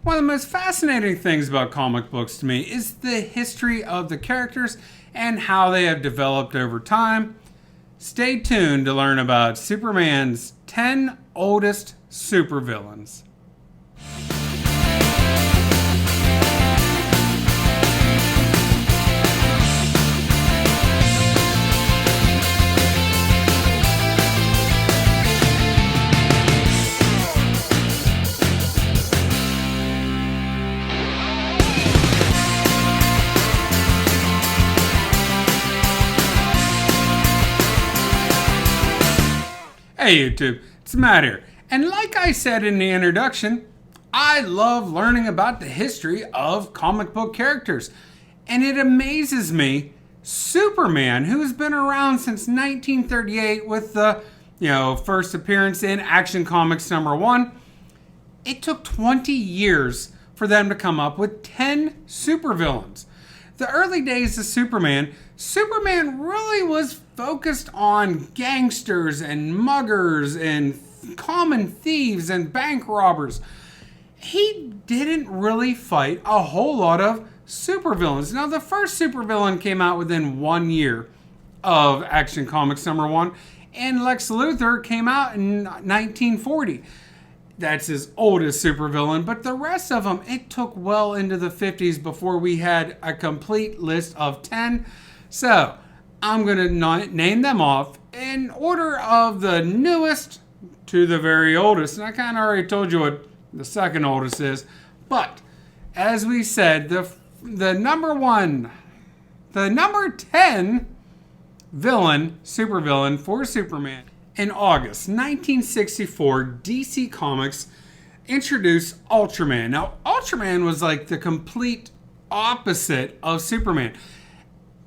One of the most fascinating things about comic books to me is the history of the characters and how they have developed over time. Stay tuned to learn about Superman's 10 oldest supervillains. Hey YouTube, it's Matt here, and like I said in the introduction, I love learning about the history of comic book characters, and it amazes me, Superman, who's been around since 1938 with the first appearance in Action Comics #1, it took 20 years for them to come up with 10 supervillains. The early days of Superman really was focused on gangsters and muggers and common thieves and bank robbers. He didn't really fight a whole lot of supervillains. Now, the first supervillain came out within 1 year of Action Comics #1, and Lex Luthor came out in 1940. That's his oldest supervillain, but the rest of them, it took well into the 50s before we had a complete list of 10. So, I'm going to name them off in order of the newest to the very oldest. And I kind of already told you what the second oldest is. But, as we said, the number 10 supervillain for Superman. In August 1964, DC Comics introduced Ultraman. Now, Ultraman was like the complete opposite of Superman.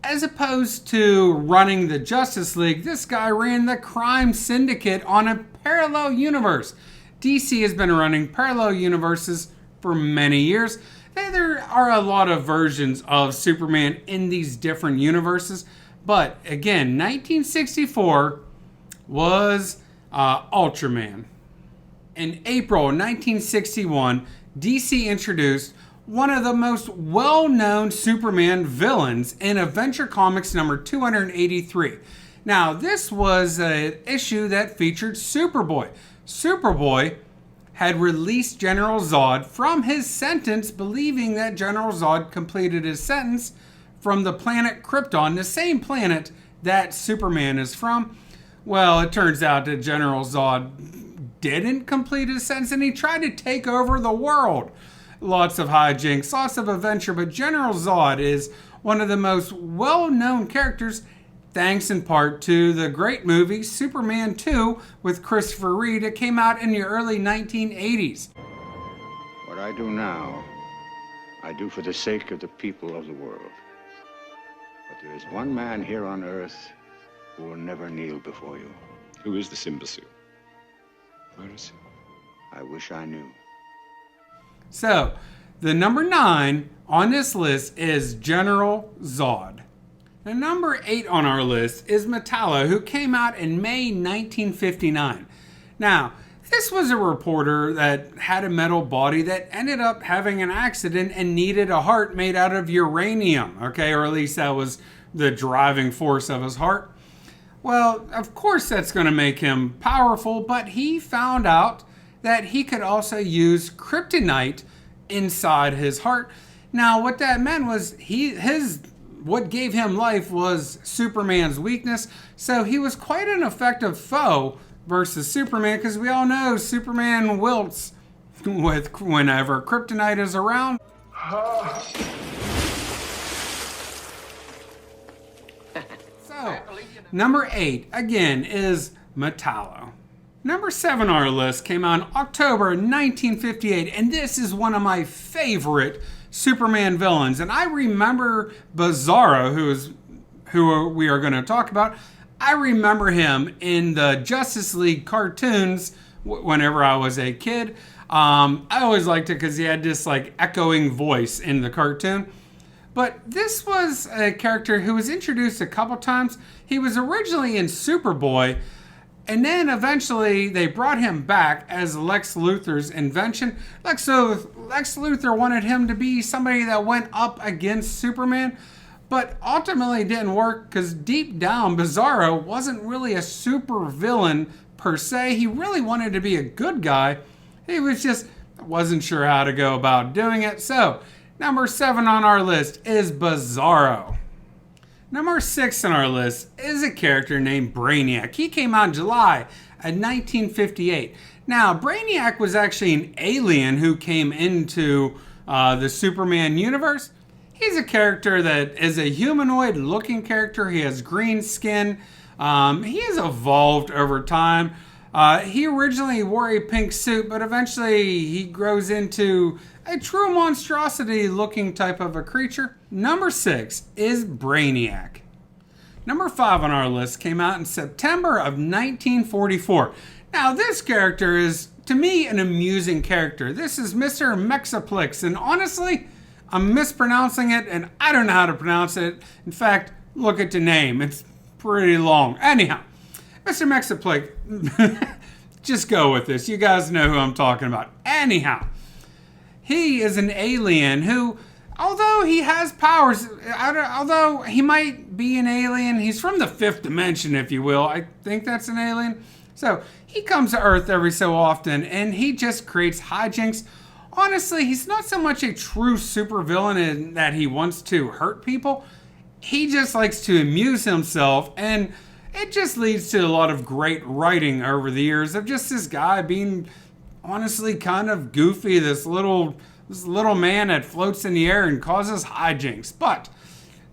As opposed to running the Justice League, this guy ran the crime syndicate on a parallel universe. DC has been running parallel universes for many years. There are a lot of versions of Superman in these different universes. But again, 1964 was Ultraman. In April 1961, DC introduced one of the most well-known Superman villains in Adventure Comics number 283. Now, this was an issue that featured Superboy. Superboy had released General Zod from his sentence, believing that General Zod completed his sentence from the planet Krypton, the same planet that Superman is from. Well, it turns out that General Zod didn't complete his sentence, and he tried to take over the world. Lots of hijinks, lots of adventure, but General Zod is one of the most well-known characters, thanks in part to the great movie Superman 2 with Christopher Reeve that came out in the early 1980s. What I do now, I do for the sake of the people of the world. But there is one man here on Earth who will never kneel before you. Who is this imbecile? Where is he? I wish I knew. So, the number 9 on this list is General Zod. The number 8 on our list is Metallo, who came out in May 1959. Now, this was a reporter that had a metal body that ended up having an accident and needed a heart made out of uranium, okay? Or at least that was the driving force of his heart. Well, of course that's going to make him powerful, but he found out that he could also use kryptonite inside his heart. Now, what that meant was what gave him life was Superman's weakness, so he was quite an effective foe versus Superman, because we all know Superman wilts whenever kryptonite is around. So, number 8, again, is Metallo. Number 7 on our list came out in October 1958, and this is one of my favorite Superman villains. And I remember Bizarro, who we are going to talk about. I remember him in the Justice League cartoons whenever I was a kid. I always liked it because he had this like echoing voice in the cartoon. But this was a character who was introduced a couple times. He was originally in Superboy, and then eventually they brought him back as Lex Luthor's invention. Lex Lex Luthor wanted him to be somebody that went up against Superman, but ultimately it didn't work because deep down, Bizarro wasn't really a super villain per se. He really wanted to be a good guy. He wasn't sure how to go about doing it. So, number 7 on our list is Bizarro. Number 6 on our list is a character named Brainiac. He came out in July of 1958. Now, Brainiac was actually an alien who came into the Superman universe. He's a character that is a humanoid-looking character. He has green skin. He has evolved over time. He originally wore a pink suit, but eventually he grows into a true monstrosity-looking type of a creature. Number 6 is Brainiac. Number 5 on our list came out in September of 1944. Now, this character is, to me, an amusing character. This is Mr. Mexiplex, and honestly, I'm mispronouncing it, and I don't know how to pronounce it. In fact, look at the name. It's pretty long. Anyhow, Mr. Mexiplex, just go with this. You guys know who I'm talking about. Anyhow, he is an alien who, although he has powers, although he might be an alien, he's from the 5th dimension, if you will. I think that's an alien. So he comes to Earth every so often, and he just creates hijinks. Honestly, he's not so much a true supervillain in that he wants to hurt people. He just likes to amuse himself, and it just leads to a lot of great writing over the years of just this guy being honestly kind of goofy, this little man that floats in the air and causes hijinks. But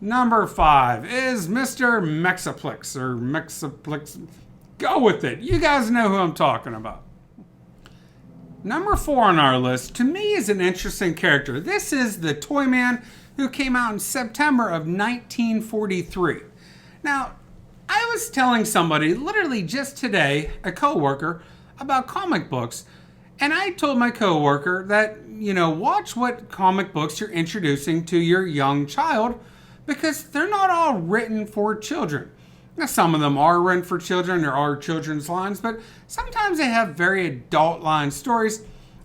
number 5 is Mr. Mexiplex, or Mexiplex. Go with it. You guys know who I'm talking about. Number 4 on our list, to me, is an interesting character. This is the Toyman, who came out in September of 1943. Now, I was telling somebody, literally just today, a coworker, about comic books, and I told my coworker that, watch what comic books you're introducing to your young child, because they're not all written for children. Now, some of them are written for children, there are children's lines, but sometimes they have very adult line stories.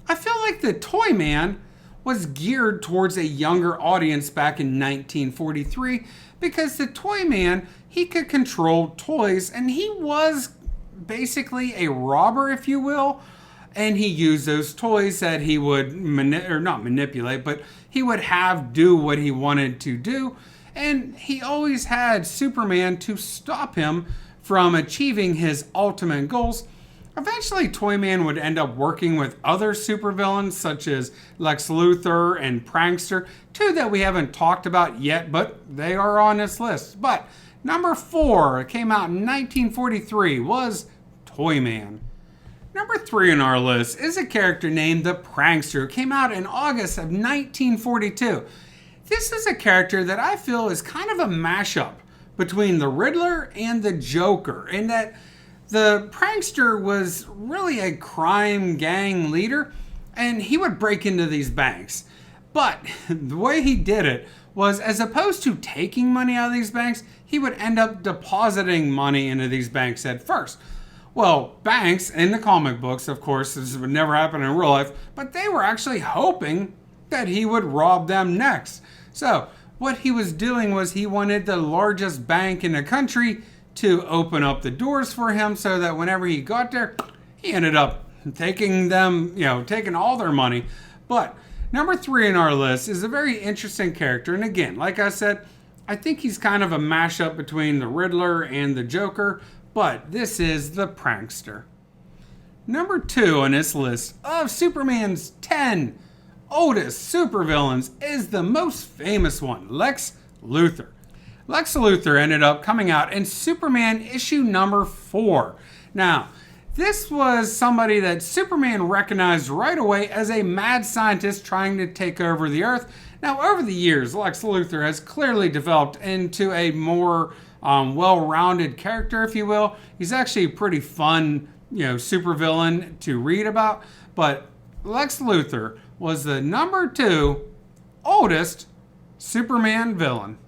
I feel like the Toyman was geared towards a younger audience back in 1943 because the Toyman, he could control toys, and he was basically a robber, if you will, and he used those toys that he would not manipulate, but he would have do what he wanted to do. And he always had Superman to stop him from achieving his ultimate goals. Eventually, Toyman would end up working with other supervillains such as Lex Luthor and Prankster, 2 that we haven't talked about yet, but they are on this list. But number 4, came out in 1943, was Toyman. Number 3 on our list is a character named the Prankster, who came out in August of 1942. This is a character that I feel is kind of a mashup between the Riddler and the Joker, in that the Prankster was really a crime gang leader, and he would break into these banks. But the way he did it was, as opposed to taking money out of these banks, he would end up depositing money into these banks at first. Well, banks in the comic books, of course, this would never happen in real life, but they were actually hoping that he would rob them next. So what he was doing was he wanted the largest bank in the country to open up the doors for him so that whenever he got there, he ended up taking all their money. But number 3 on our list is a very interesting character. And again, like I said, I think he's kind of a mashup between the Riddler and the Joker, but this is the Prankster. Number 2 on this list of Superman's 10 oldest supervillains is the most famous one, Lex Luthor. Lex Luthor ended up coming out in Superman issue number 4. Now, this was somebody that Superman recognized right away as a mad scientist trying to take over the Earth. Now, over the years, Lex Luthor has clearly developed into a more well-rounded character, if you will. He's actually a pretty fun, supervillain to read about. But Lex Luthor was the number 2 oldest Superman villain.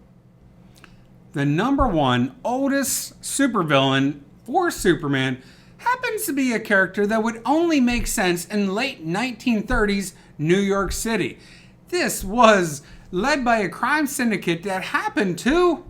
The number 1 oldest supervillain for Superman happens to be a character that would only make sense in late 1930s New York City. This was led by a crime syndicate that happened to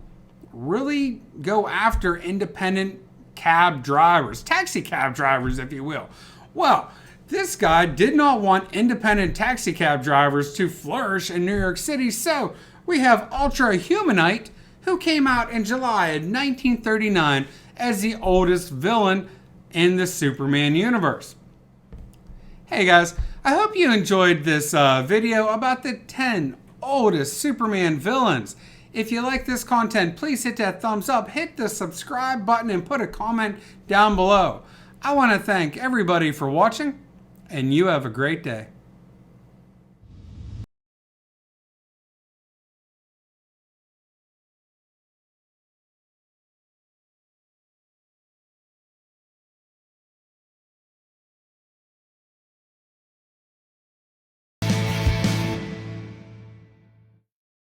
really go after independent cab drivers, taxi cab drivers, if you will. Well, this guy did not want independent taxi cab drivers to flourish in New York City, so we have Ultra Humanite, who came out in July of 1939 as the oldest villain in the Superman universe. Hey guys, I hope you enjoyed this video about the 10 oldest Superman villains. If you like this content, please hit that thumbs up, hit the subscribe button, and put a comment down below. I want to thank everybody for watching, and you have a great day.